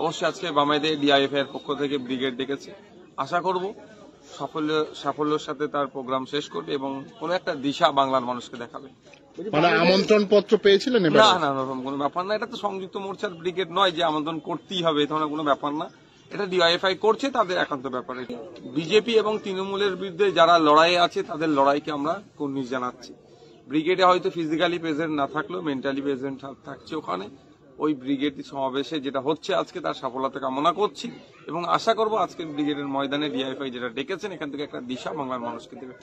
অবশ্যই আজকে বামেদের ডিআইএফআই এর পক্ষ থেকে ব্রিগেড ডেকেছে, আশা করব সাফল্যের সাথে তার প্রোগ্রাম শেষ করবে এবং কোন একটা দিশা বাংলার মানুষকে দেখাবে। মানে আমন্ত্রণ পত্র পেয়েছিলেন? না না, ওরকম কোনো ব্যাপার না, এটা তো সংযুক্ত মোর্চার ব্রিগেড নয় যে আমন্ত্রণ করতেই হবে, এই ধরনের কোনো ব্যাপার না, এটা ডিআইএফআই করছে, তাদের একান্ত ব্যাপার। বিজেপি এবং তৃণমূলের বিরুদ্ধে যারা লড়াইয়ে আছে তাদের লড়াইকে আমরা কুর্নিশ জানাচ্ছি। ব্রিগেডে হয়তো ফিজিক্যালি প্রেজেন্ট না থাকলেও মেন্টালি প্রেজেন্ট থাকছে ওখানে। ওই ব্রিগেড সমাবেশে যেটা হচ্ছে আজকে তার সফলতা কামনা করছি এবং আশা করব আজকের ব্রিগেডের ময়দানে ডিআইএফআই যেটা ডেকেছেন এখান থেকে একটা দিশা বাংলার মানুষকে দেবে।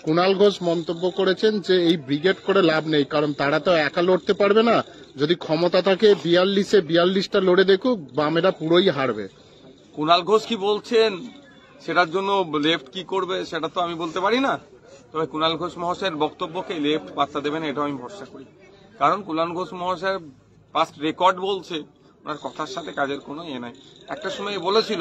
কুণাল ঘোষ মন্তব্য করেছেন যে এই ব্রিগেড করে লাভ নেই, কারণ তারা তো একা লড়তে পারবে না, যদি ক্ষমতা থাকে 42-42টা লড়ে দেখুক, বামেরা পুরোই হারবে। কুণাল ঘোষ কি বলছেন সেটার জন্য লেফট কি করবে সেটা তো আমি বলতে পারি না, তবে কুণাল ঘোষ মহাশয়ের বক্তব্যকে লেফট পাত্তা দেবে না এটাও আমি ভরসা করি, কারণ কুণাল ঘোষ মহাশয়ের পাস্ট রেকর্ড বলছে ওনার কথার সাথে কাজের কোনো নাই। একটা সময় বলেছিল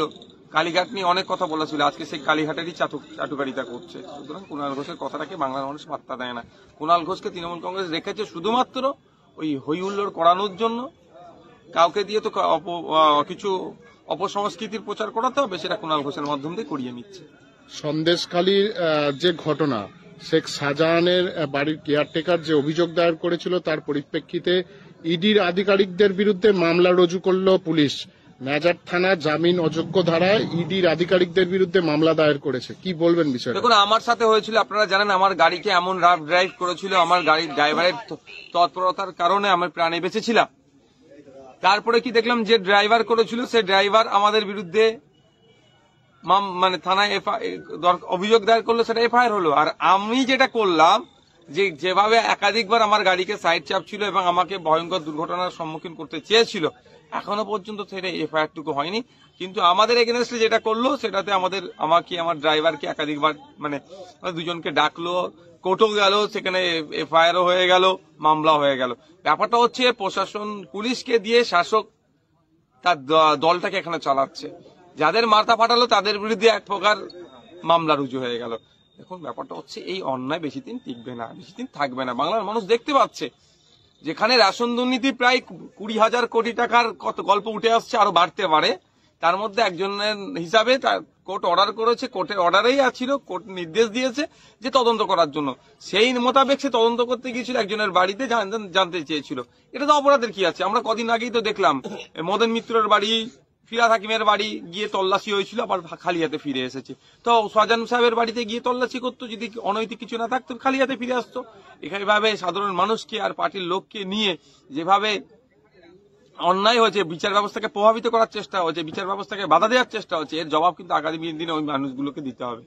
কালীঘাট নিয়ে অনেক কথা বলেছিল, আজকে সেই কালীঘাটেরই চাটুকারিতা করছে। সুতরাং কুণাল ঘোষের কথাটাকে বাংলার মানুষ পাত্তা দেয় না। কুণাল ঘোষকে তৃণমূল কংগ্রেস রেখেছে শুধুমাত্র ওই হই হুল্লোড় করানোর জন্য, কাউকে দিয়ে তো কিছু অপসংস্কৃতির প্রচার করাতে হবে, সেটা কুণাল ঘোষের মাধ্যম দিয়ে করিয়ে নিচ্ছে। সন্দেশখালীর যে ঘটনা, শেখ শাহজাহানের বাড়ির কেয়ারটেকার যে অভিযোগ দায়ের করেছিল তার পরিপ্রেক্ষিতে ইডির আধিকারিকদের বিরুদ্ধে মামলা রুজু করল পুলিশ। মেজার থানা জামিন অযোগ্য ধারায় ইডির আধিকারিকদের বিরুদ্ধে মামলা দায়ের করেছে, কি বলবেন বিষয়টা? দেখুন, আমার সাথে হয়েছিল, আপনারা জানেন আমার গাড়িকে এমন রাফ ড্রাইভ করেছিল, আমার গাড়ির ড্রাইভারের তৎপরতার কারণে আমি প্রাণে বেঁচেছিলাম। তারপরে কি দেখলাম যে ড্রাইভার করেছিল সে ড্রাইভার আমাদের বিরুদ্ধে মানে থানায় অভিযোগ দায়ের করলো, সেটা এফআইআর হলো। আর আমি যেটা করলাম যে যেভাবে একাধিকবার আমার গাড়িকে সাইড চাপছিল এবং আমাকে ভয়ঙ্কর দুর্ঘটনার সম্মুখীন করতে চেয়েছিল, এখনো পর্যন্ত সেটা এফআইআর টুকু হয়নি। কিন্তু আমাদের এগেনস্টে যেটা করলো সেটাতে আমাকে আমার ড্রাইভারকে একাধিকবার মানে দুজনকে ডাকলো, কোর্টও গেল, সেখানে এফআইআরও হয়ে গেল, মামলা হয়ে গেল। ব্যাপারটা হচ্ছে প্রশাসন পুলিশকে দিয়ে শাসক তার দলটাকে এখানে চালাচ্ছে, যাদের মাথা ফাটালো তাদের বিরুদ্ধে এক প্রকার মামলা রুজু হয়ে গেল। দেখুন, ব্যাপারটা হচ্ছে এই অন্যায় বেশি দিন টিকবে না, বেশি দিন থাকবে না। বাংলার মানুষ দেখতে পাচ্ছে যেখানে রেশন দুর্নীতি প্রায় 20,000 কোটি টাকার কত গল্প উঠে আসছে, আরো বাড়তে পারে, তার মধ্যে একজনের হিসাবে তার কোর্ট অর্ডার করেছে, কোর্টের অর্ডারেই ছিল, কোর্ট নির্দেশ দিয়েছে যে তদন্ত করার জন্য, সেই মোতাবেক সে তদন্ত করতে গিয়েছিল, একজনের বাড়িতে জানতে চেয়েছিল। এটা তো অপরাধের কি আছে? আমরা কদিন আগেই তো দেখলাম মদন মিত্রের বাড়ি, ফিরাদ হাকিমের বাড়ি গিয়ে তল্লাশি হয়েছিল, আবার খালি হাতে ফিরে এসেছে। তো শাহজাহান সাহেবের বাড়িতে গিয়ে তল্লাশি করতো, যদি অনৈতিক কিছু না থাকতো খালি হাতে ফিরে আসতো। এভাবে সাধারণ মানুষকে আর পার্টির লোককে নিয়ে যেভাবে অন্যায় হয়েছে, বিচার ব্যবস্থাকে প্রভাবিত করার চেষ্টা হচ্ছে, বিচার ব্যবস্থাকে বাধা দেওয়ার চেষ্টা হচ্ছে, এর জবাব কিন্তু আগামী দিনে ওই মানুষগুলোকে দিতে হবে।